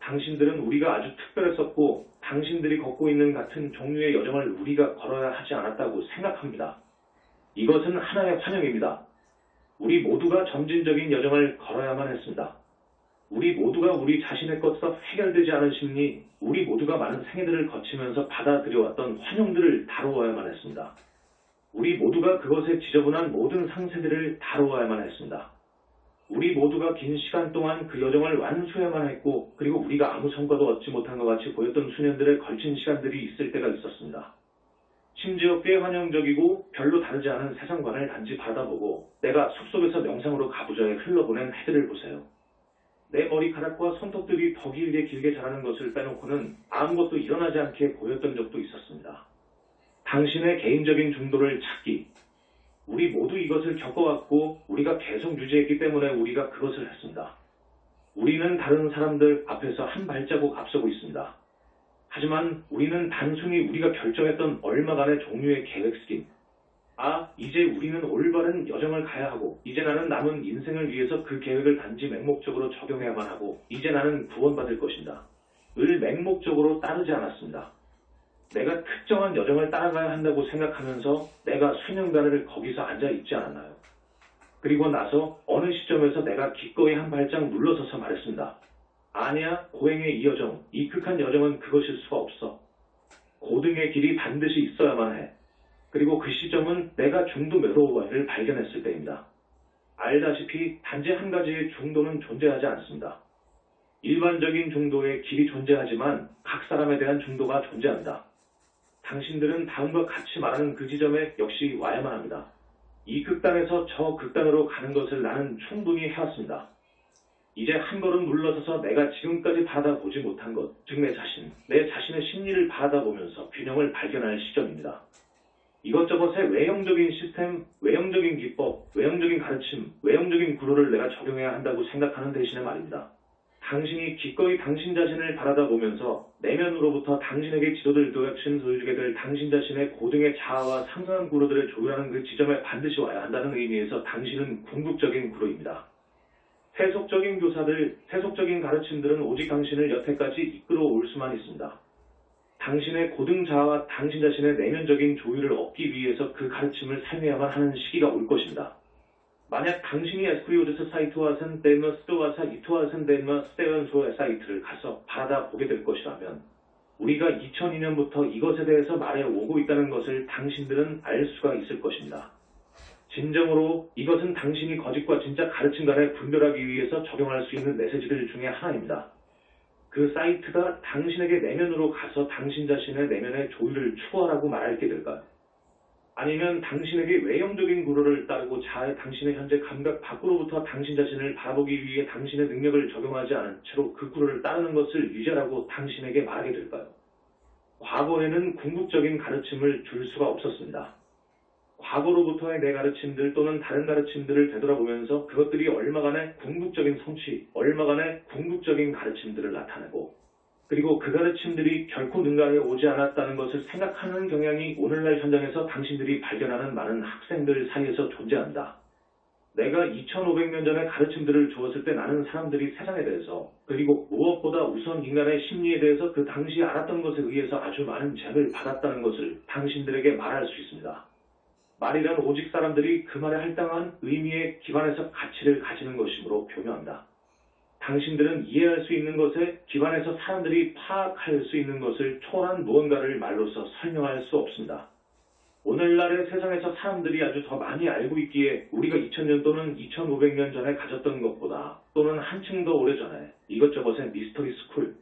당신들은 우리가 아주 특별했었고 당신들이 걷고 있는 같은 종류의 여정을 우리가 걸어야 하지 않았다고 생각합니다. 이것은 하나의 환영입니다. 우리 모두가 점진적인 여정을 걸어야만 했습니다. 우리 모두가 우리 자신의 것에서 해결되지 않은 심리, 우리 모두가 많은 생애들을 거치면서 받아들여왔던 환영들을 다루어야만 했습니다. 우리 모두가 그것에 지저분한 모든 상세들을 다루어야만 했습니다. 우리 모두가 긴 시간 동안 그 여정을 완수해야만 했고, 그리고 우리가 아무 성과도 얻지 못한 것 같이 보였던 수년들의 걸친 시간들이 있을 때가 있었습니다. 심지어 꽤 환영적이고 별로 다르지 않은 세상관을 단지 바라보고 내가 숲속에서 명상으로 가부좌에 흘러보낸 해들을 보세요. 내 머리카락과 손톱들이 더 길게 자라는 것을 빼놓고는 아무것도 일어나지 않게 보였던 적도 있었습니다. 당신의 개인적인 중도를 찾기. 우리 모두 이것을 겪어왔고 우리가 계속 유지했기 때문에 우리가 그것을 했습니다. 우리는 다른 사람들 앞에서 한 발자국 앞서고 있습니다. 하지만 우리는 단순히 우리가 결정했던 얼마간의 종류의 계획 스킨. 이제 우리는 올바른 여정을 가야 하고 이제 나는 남은 인생을 위해서 그 계획을 단지 맹목적으로 적용해야만 하고 이제 나는 구원받을 것입니다. 을 맹목적으로 따르지 않았습니다. 내가 특정한 여정을 따라가야 한다고 생각하면서 내가 수년간을 거기서 앉아 있지 않았나요? 그리고 나서 어느 시점에서 내가 기꺼이 한 발짝 물러서서 말했습니다. 아니야, 고행의 이 여정, 이 극한 여정은 그것일 수가 없어. 고등의 길이 반드시 있어야만 해. 그리고 그 시점은 내가 중도 메로우바를 발견했을 때입니다. 알다시피 단지 한 가지의 중도는 존재하지 않습니다. 일반적인 중도의 길이 존재하지만 각 사람에 대한 중도가 존재합니다. 당신들은 다음과 같이 말하는 그 지점에 역시 와야만 합니다. 이 극단에서 저 극단으로 가는 것을 나는 충분히 해왔습니다. 이제 한 걸음 물러서서 내가 지금까지 받아보지 못한 것, 즉 내 자신의 심리를 받아보면서 균형을 발견할 시점입니다. 이것저것의 외형적인 시스템, 외형적인 기법, 외형적인 가르침, 외형적인 구조를 내가 적용해야 한다고 생각하는 대신에 말입니다. 당신이 기꺼이 당신 자신을 바라다 보면서 내면으로부터 당신에게 지도될 도약신 보여주게 될 당신 자신의 고등의 자아와 상승한 구로들을 조율하는 그 지점에 반드시 와야 한다는 의미에서 당신은 궁극적인 구로입니다. 세속적인 교사들, 세속적인 가르침들은 오직 당신을 여태까지 이끌어올 수만 있습니다. 당신의 고등 자아와 당신 자신의 내면적인 조율을 얻기 위해서 그 가르침을 사용해야만 하는 시기가 올 것입니다. 만약 당신이 에스크리오드스 사이트와선 덴머 스토와사 이토와선 덴머 스테연소의 사이트를 가서 바라다 보게 될 것이라면 우리가 2002년부터 이것에 대해서 말해 오고 있다는 것을 당신들은 알 수가 있을 것입니다. 진정으로 이것은 당신이 거짓과 진짜 가르침 간에 분별하기 위해서 적용할 수 있는 메시지들 중에 하나입니다. 그 사이트가 당신에게 내면으로 가서 당신 자신의 내면의 조율을 추구하라고 말할게 될까요? 아니면 당신에게 외형적인 구로를 따르고 자아의 당신의 현재 감각 밖으로부터 당신 자신을 바라보기 위해 당신의 능력을 적용하지 않은 채로 그 구로를 따르는 것을 유지하라고 당신에게 말하게 될까요? 과거에는 궁극적인 가르침을 줄 수가 없었습니다. 과거로부터의 내 가르침들 또는 다른 가르침들을 되돌아보면서 그것들이 얼마간의 궁극적인 성취, 얼마간의 궁극적인 가르침들을 나타내고 그리고 그 가르침들이 결코 능가해 오지 않았다는 것을 생각하는 경향이 오늘날 현장에서 당신들이 발견하는 많은 학생들 사이에서 존재한다. 내가 2500년 전에 가르침들을 주었을 때 나는 사람들이 세상에 대해서 그리고 무엇보다 우선 인간의 심리에 대해서 그 당시 알았던 것에 의해서 아주 많은 재를 받았다는 것을 당신들에게 말할 수 있습니다. 말이란 오직 사람들이 그 말에 할당한 의미에 기반해서 가치를 가지는 것이므로 교묘한다. 당신들은 이해할 수 있는 것에 기반해서 사람들이 파악할 수 있는 것을 초월한 무언가를 말로서 설명할 수 없습니다. 오늘날의 세상에서 사람들이 아주 더 많이 알고 있기에 우리가 2000년 또는 2500년 전에 가졌던 것보다 또는 한층 더 오래전에 이것저것의 미스터리 스쿨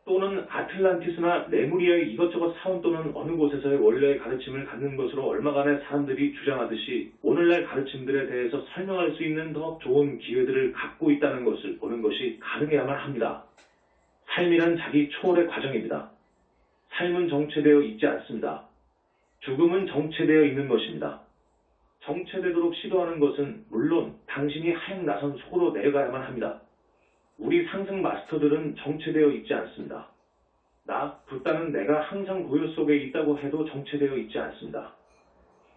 또는 아틀란티스나 레무리아의 이것저것 사원 또는 어느 곳에서의 원래의 가르침을 갖는 것으로 얼마간의 사람들이 주장하듯이 오늘날 가르침들에 대해서 설명할 수 있는 더 좋은 기회들을 갖고 있다는 것을 보는 것이 가능해야만 합니다. 삶이란 자기 초월의 과정입니다. 삶은 정체되어 있지 않습니다. 죽음은 정체되어 있는 것입니다. 정체되도록 시도하는 것은 물론 당신이 하행 나선 속으로 내려가야만 합니다. 우리 상승 마스터들은 정체되어 있지 않습니다. 붓다는 내가 항상 고요 속에 있다고 해도 정체되어 있지 않습니다.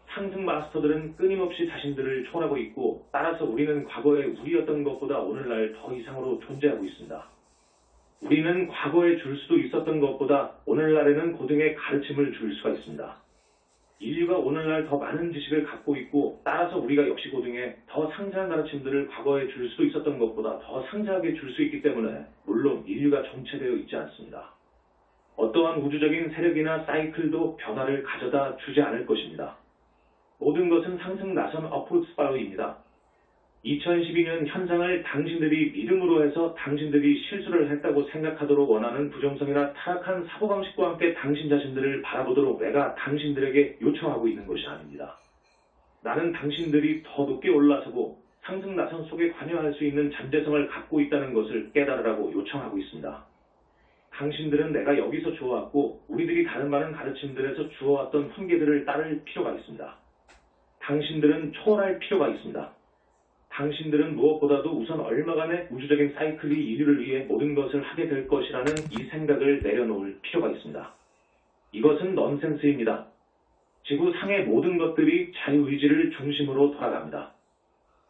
상승 마스터들은 끊임없이 자신들을 초월하고 있고 따라서 우리는 과거에 우리였던 것보다 오늘날 더 이상으로 존재하고 있습니다. 우리는 과거에 줄 수도 있었던 것보다 오늘날에는 고등의 가르침을 줄 수가 있습니다. 인류가 오늘날 더 많은 지식을 갖고 있고 따라서 우리가 역시 고등에 더 상세한 가르침들을 과거에 줄 수도 있었던 것보다 더 상세하게 줄 수 있기 때문에 물론 인류가 정체되어 있지 않습니다. 어떠한 우주적인 세력이나 사이클도 변화를 가져다 주지 않을 것입니다. 모든 것은 상승 나선 어프로드 스파이럴입니다. 2012년 현상을 당신들이 믿음으로 해서 당신들이 실수를 했다고 생각하도록 원하는 부정성이나 타락한 사고방식과 함께 당신 자신들을 바라보도록 내가 당신들에게 요청하고 있는 것이 아닙니다. 나는 당신들이 더 높게 올라서고 상승 나선 속에 관여할 수 있는 잠재성을 갖고 있다는 것을 깨달으라고 요청하고 있습니다. 당신들은 내가 여기서 주어왔고 우리들이 다른 많은 가르침들에서 주어왔던 훈계들을 따를 필요가 있습니다. 당신들은 초월할 필요가 있습니다. 당신들은 무엇보다도 우선 얼마간의 우주적인 사이클이 인류를 위해 모든 것을 하게 될 것이라는 이 생각을 내려놓을 필요가 있습니다. 이것은 넌센스입니다. 지구 상의 모든 것들이 자유의지를 중심으로 돌아갑니다.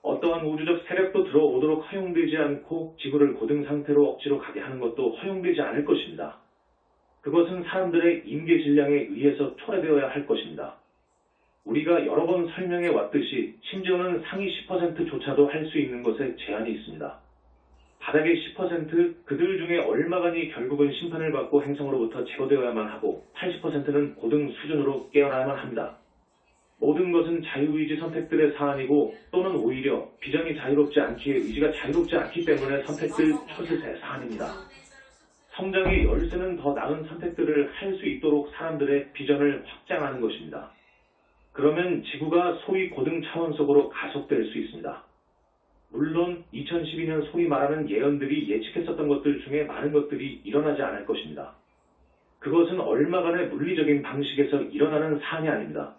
어떠한 우주적 세력도 들어오도록 허용되지 않고 지구를 고등 상태로 억지로 가게 하는 것도 허용되지 않을 것입니다. 그것은 사람들의 임계 질량에 의해서 초래되어야 할 것입니다. 우리가 여러 번 설명해 왔듯이 심지어는 상위 10%조차도 할 수 있는 것에 제한이 있습니다. 바닥의 10% 그들 중에 얼마간이 결국은 심판을 받고 행성으로부터 제거되어야만 하고 80%는 고등 수준으로 깨어나야만 합니다. 모든 것은 자유의지 선택들의 사안이고 또는 오히려 비전이 자유롭지 않기에 의지가 자유롭지 않기 때문에 선택들 초슬의 사안입니다. 성장의 열쇠는 더 나은 선택들을 할 수 있도록 사람들의 비전을 확장하는 것입니다. 그러면 지구가 소위 고등 차원 속으로 가속될 수 있습니다. 물론 2012년 소위 말하는 예언들이 예측했었던 것들 중에 많은 것들이 일어나지 않을 것입니다. 그것은 얼마간의 물리적인 방식에서 일어나는 사안이 아닙니다.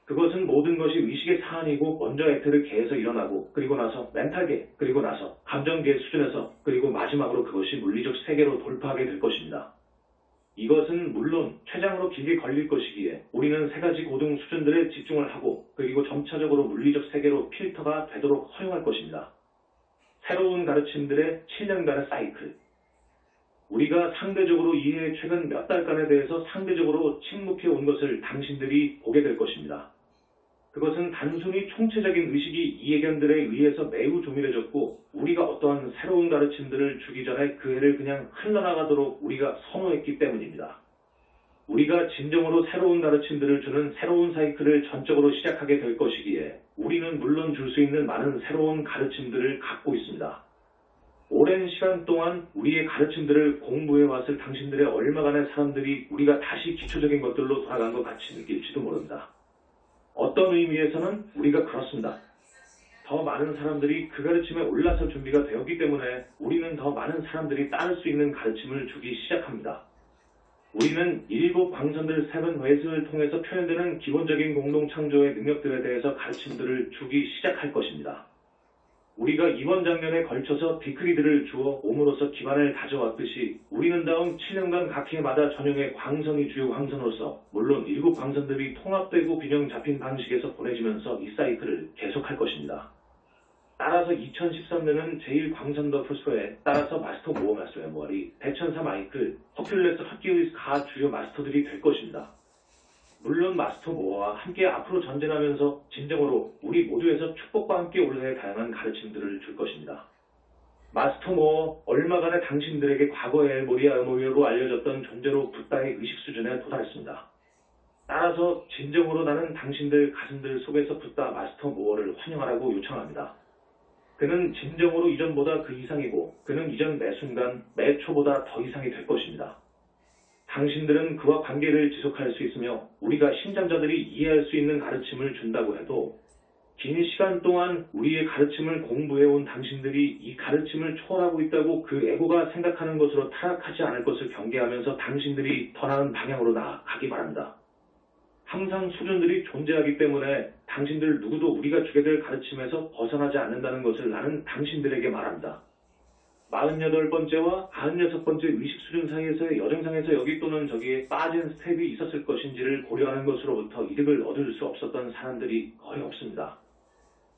그것은 모든 것이 의식의 사안이고 먼저 에테르계에서 일어나고 그리고 나서 멘탈계 그리고 나서 감정계 수준에서 그리고 마지막으로 그것이 물리적 세계로 돌파하게 될 것입니다. 이것은 물론 최장으로 길게 걸릴 것이기에 우리는 세 가지 고등 수준들에 집중을 하고 그리고 점차적으로 물리적 세계로 필터가 되도록 허용할 것입니다. 새로운 가르침들의 7년간의 사이클. 우리가 상대적으로 이해 최근 몇 달간에 대해서 상대적으로 침묵해 온 것을 당신들이 보게 될 것입니다. 그것은 단순히 총체적인 의식이 이해견들에 의해서 매우 조밀해졌고 우리가 어떠한 새로운 가르침들을 주기 전에 그 해를 그냥 흘러나가도록 우리가 선호했기 때문입니다. 우리가 진정으로 새로운 가르침들을 주는 새로운 사이클을 전적으로 시작하게 될 것이기에 우리는 물론 줄 수 있는 많은 새로운 가르침들을 갖고 있습니다. 오랜 시간 동안 우리의 가르침들을 공부해왔을 당신들의 얼마간의 사람들이 우리가 다시 기초적인 것들로 돌아간 것 같이 느낄지도 모릅니다. 어떤 의미에서는 우리가 그렇습니다. 더 많은 사람들이 그 가르침에 올라설 준비가 되었기 때문에 우리는 더 많은 사람들이 따를 수 있는 가르침을 주기 시작합니다. 우리는 일곱 광선들 세븐 웨이스를 통해서 표현되는 기본적인 공동창조의 능력들에 대해서 가르침들을 주기 시작할 것입니다. 우리가 이번 장면에 걸쳐서 디크리들을 주어 몸으로서 기반을 다져왔듯이 우리는 다음 7년간 각 해마다 전용의 광선이 주요 광선으로서 물론 일곱 광선들이 통합되고 균형 잡힌 방식에서 보내지면서 이 사이클을 계속할 것입니다. 따라서 2013년은 제1광선 더 프로스에 따라서 마스터 모어 마스터 메모리, 대천사 마이클, 허큘레스 헛기우리스 가 주요 마스터들이 될 것입니다. 물론 마스터 모어와 함께 앞으로 전진하면서 진정으로 우리 모두에서 축복과 함께 올해의 다양한 가르침들을 줄 것입니다. 마스터 모어 얼마간의 당신들에게 과거의 모리아 모리아로 알려졌던 존재로 붓다의 의식 수준에 도달했습니다. 따라서 진정으로 나는 당신들 가슴들 속에서 붙다 마스터 모어를 환영하라고 요청합니다. 그는 진정으로 이전보다 그 이상이고 그는 이전 매 순간 매 초보다 더 이상이 될 것입니다. 당신들은 그와 관계를 지속할 수 있으며 우리가 신장자들이 이해할 수 있는 가르침을 준다고 해도 긴 시간 동안 우리의 가르침을 공부해온 당신들이 이 가르침을 초월하고 있다고 그 에고가 생각하는 것으로 타락하지 않을 것을 경계하면서 당신들이 더 나은 방향으로 나아가기 바랍니다. 항상 수준들이 존재하기 때문에 당신들 누구도 우리가 주게 될 가르침에서 벗어나지 않는다는 것을 나는 당신들에게 말합니다. 48번째와 96번째 의식 수준 사이에서의 여정상에서 여기 또는 저기에 빠진 스텝이 있었을 것인지를 고려하는 것으로부터 이득을 얻을 수 없었던 사람들이 거의 없습니다.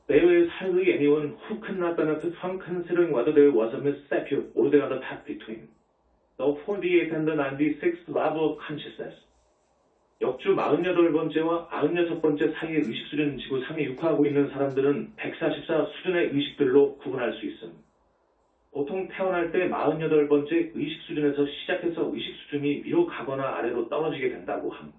There is hardly anyone who could not benefit from considering whether there was a misstep or the other path between the 48th and the 96th level of consciousness. 역주 48번째와 96번째 사이의 의식 수준 지구 상에 육화하고 있는 사람들은 144 수준의 의식들로 구분할 수 있음. 보통 태어날 때 48번째 의식 수준에서 시작해서 의식 수준이 위로 가거나 아래로 떨어지게 된다고 함.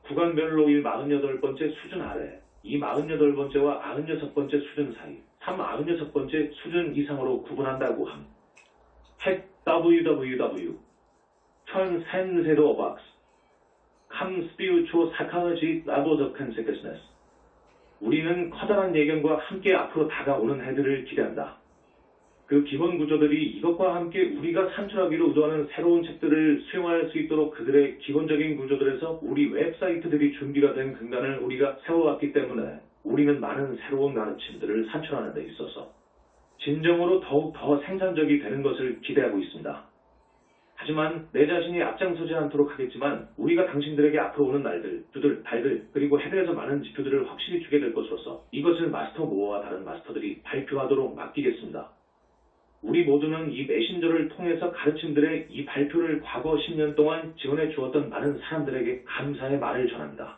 구간별로 이 48번째 수준 아래, 이 48번째와 96번째 수준 사이, 96번째 수준 이상으로 구분한다고 함. 핵 www. Transcendental Box. Come Spiritual Psychology Levels of Consciousness. 우리는 커다란 예견과 함께 앞으로 다가오는 해들을 기대한다. 그 기본 구조들이 이것과 함께 우리가 산출하기로 의도하는 새로운 책들을 수용할 수 있도록 그들의 기본적인 구조들에서 우리 웹사이트들이 준비가 된 근간을 우리가 세워왔기 때문에 우리는 많은 새로운 가르침들을 산출하는 데 있어서 진정으로 더욱 더 생산적이 되는 것을 기대하고 있습니다. 하지만 내 자신이 앞장서지 않도록 하겠지만 우리가 당신들에게 앞으로 오는 날들, 주들, 달들, 그리고 해외에서 많은 지표들을 확실히 주게 될 것으로서 이것을 마스터 모어와 다른 마스터들이 발표하도록 맡기겠습니다. 우리 모두는 이 메신저를 통해서 가르침들의 이 발표를 과거 10년 동안 지원해 주었던 많은 사람들에게 감사의 말을 전합니다.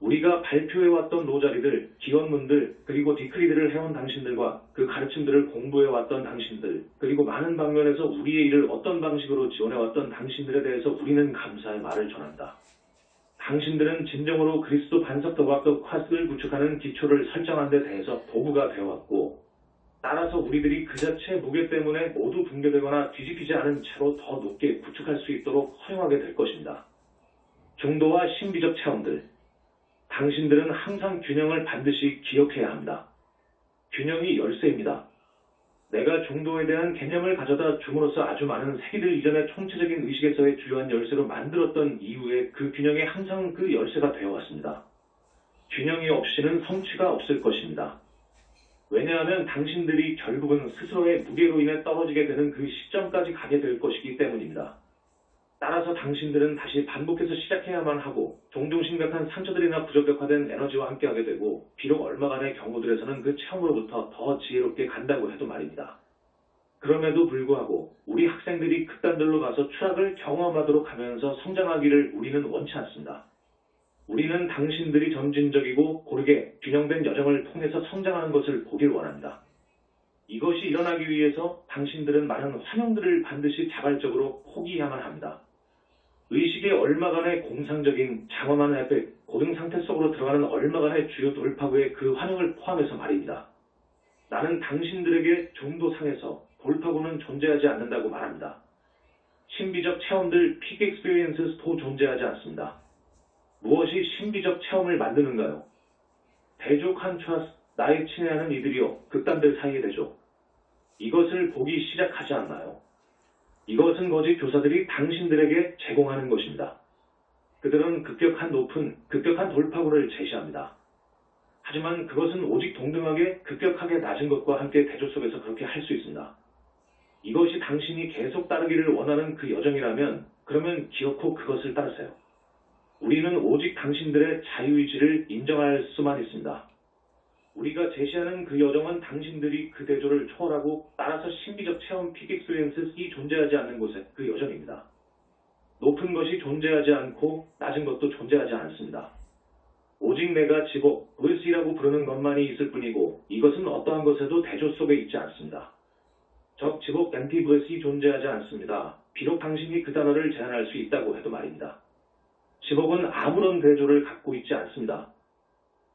우리가 발표해왔던 노자리들, 기원문들, 그리고 디크리들을 해온 당신들과 그 가르침들을 공부해왔던 당신들, 그리고 많은 방면에서 우리의 일을 어떤 방식으로 지원해왔던 당신들에 대해서 우리는 감사의 말을 전한다. 당신들은 진정으로 그리스도 반석 도박도 퀘스트를 구축하는 기초를 설정한 데 대해서 도구가 되어왔고 따라서 우리들이 그 자체의 무게 때문에 모두 붕괴되거나 뒤집히지 않은 채로 더 높게 구축할 수 있도록 허용하게 될 것입니다. 중도와 신비적 체험들. 당신들은 항상 균형을 반드시 기억해야 합니다. 균형이 열쇠입니다. 내가 중도에 대한 개념을 가져다 줌으로써 아주 많은 세기들 이전의 총체적인 의식에서의 주요한 열쇠로 만들었던 이후에 그 균형이 항상 그 열쇠가 되어왔습니다. 균형이 없이는 성취가 없을 것입니다. 왜냐하면 당신들이 결국은 스스로의 무게로 인해 떨어지게 되는 그 시점까지 가게 될 것이기 때문입니다. 따라서 당신들은 다시 반복해서 시작해야만 하고 종종 심각한 상처들이나 부적격화된 에너지와 함께하게 되고 비록 얼마간의 경우들에서는 그 체험으로부터 더 지혜롭게 간다고 해도 말입니다. 그럼에도 불구하고 우리 학생들이 극단들로 가서 추락을 경험하도록 하면서 성장하기를 우리는 원치 않습니다. 우리는 당신들이 점진적이고 고르게 균형된 여정을 통해서 성장하는 것을 보길 원합니다. 이것이 일어나기 위해서 당신들은 많은 환영들을 반드시 자발적으로 포기해야만 합니다. 의식의 얼마간의 공상적인 장엄한 에펙, 고등 상태 속으로 들어가는 얼마간의 주요 돌파구의 그 환영을 포함해서 말입니다. 나는 당신들에게 중도상에서 돌파구는 존재하지 않는다고 말합니다. 신비적 체험들, 픽 익스피리언스도 존재하지 않습니다. 무엇이 신비적 체험을 만드는가요? 대족 한 트러스, 나의 친애하는 이들이요, 극단들 사이의 대족. 이것을 보기 시작하지 않나요? 이것은 거짓 교사들이 당신들에게 제공하는 것입니다. 그들은 급격한 높은, 급격한 돌파구를 제시합니다. 하지만 그것은 오직 동등하게, 급격하게 낮은 것과 함께 대조 속에서 그렇게 할 수 있습니다. 이것이 당신이 계속 따르기를 원하는 그 여정이라면 그러면 기어코 그것을 따르세요. 우리는 오직 당신들의 자유의지를 인정할 수만 있습니다. 우리가 제시하는 그 여정은 당신들이 그 대조를 초월하고 따라서 신비적 체험 픽 익스피리언스이 존재하지 않는 곳의 그 여정입니다. 높은 것이 존재하지 않고 낮은 것도 존재하지 않습니다. 오직 내가 지복, 브레스이라고 부르는 것만이 있을 뿐이고 이것은 어떠한 것에도 대조 속에 있지 않습니다. 적, 지복, 엔티 브레스이 존재하지 않습니다. 비록 당신이 그 단어를 제안할 수 있다고 해도 말입니다. 집업은 아무런 대조를 갖고 있지 않습니다.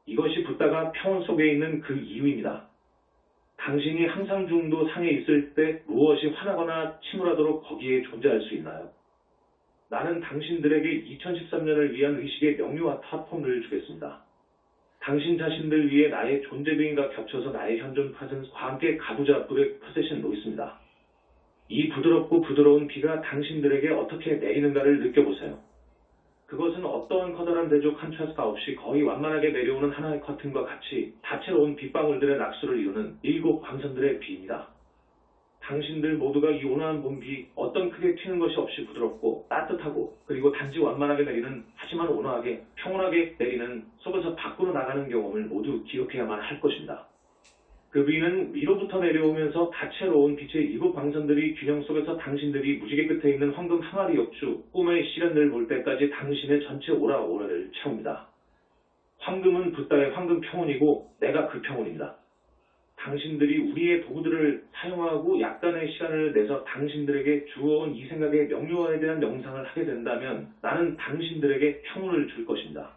이것이 붓다가 평온 속에 있는 그 이유입니다. 당신이 항상 중도 상에 있을 때 무엇이 화나거나 침울하도록 거기에 존재할 수 있나요? 나는 당신들에게 2013년을 위한 의식의 명료와 파폰을 주겠습니다. 당신 자신들 위해 나의 존재 비인과 겹쳐서 나의 현존 파sen스와 함께 가부좌 불의 포세션 놓습니다. 이 부드럽고 부드러운 비가 당신들에게 어떻게 내리는가를 느껴보세요. 그것은 어떠한 커다란 대조 컨트라스트가 없이 거의 완만하게 내려오는 하나의 커튼과 같이 다채로운 빗방울들의 낙수를 이루는 7 광선들의 비입니다. 당신들 모두가 이 온화한 봄비, 어떤 크게 튀는 것이 없이 부드럽고 따뜻하고 그리고 단지 완만하게 내리는 하지만 온화하게 평온하게 내리는 속에서 밖으로 나가는 경험을 모두 기억해야만 할 것입니다. 그 비는 위로부터 내려오면서 다채로운 빛의 7 광선들이 균형 속에서 당신들이 무지개 끝에 있는 황금 항아리 역주 꿈의 시련을 볼 때까지 당신의 전체 오라오라를 채웁니다. 황금은 붓다의 황금 평온이고 내가 그 평온입니다. 당신들이 우리의 도구들을 사용하고 약간의 시간을 내서 당신들에게 주어온 이 생각의 명료화에 대한 명상을 하게 된다면 나는 당신들에게 평온을 줄 것입니다.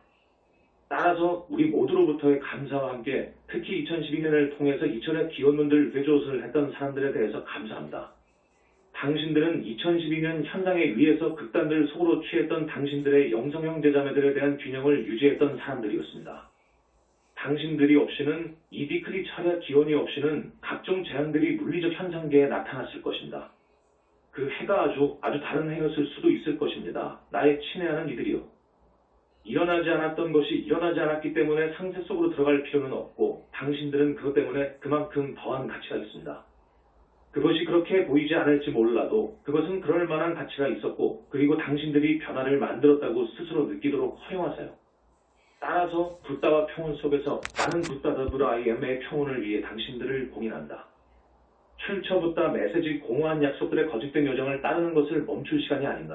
따라서 우리 모두로부터의 감사와 함께 특히 2012년을 통해서 이천의 기원론들 회조를 했던 사람들에 대해서 감사합니다. 당신들은 2012년 현상에 의해서 극단들 속으로 취했던 당신들의 영성형 제자매들에 대한 균형을 유지했던 사람들이었습니다. 당신들이 없이는 이 비클리 철야 기원이 없이는 각종 재앙들이 물리적 현상계에 나타났을 것입니다. 그 해가 아주 다른 해였을 수도 있을 것입니다. 나의 친애하는 이들이요. 일어나지 않았던 것이 일어나지 않았기 때문에 상세 속으로 들어갈 필요는 없고 당신들은 그것 때문에 그만큼 더한 가치가 있습니다. 그것이 그렇게 보이지 않을지 몰라도 그것은 그럴 만한 가치가 있었고 그리고 당신들이 변화를 만들었다고 스스로 느끼도록 허용하세요. 따라서 붓다와 평온 속에서 나는 붓다 더 붓 I am의 평온을 위해 당신들을 공인한다. 출처 붓다 메시지 공허한 약속들의 거짓된 요정을 따르는 것을 멈출 시간이 아닌가.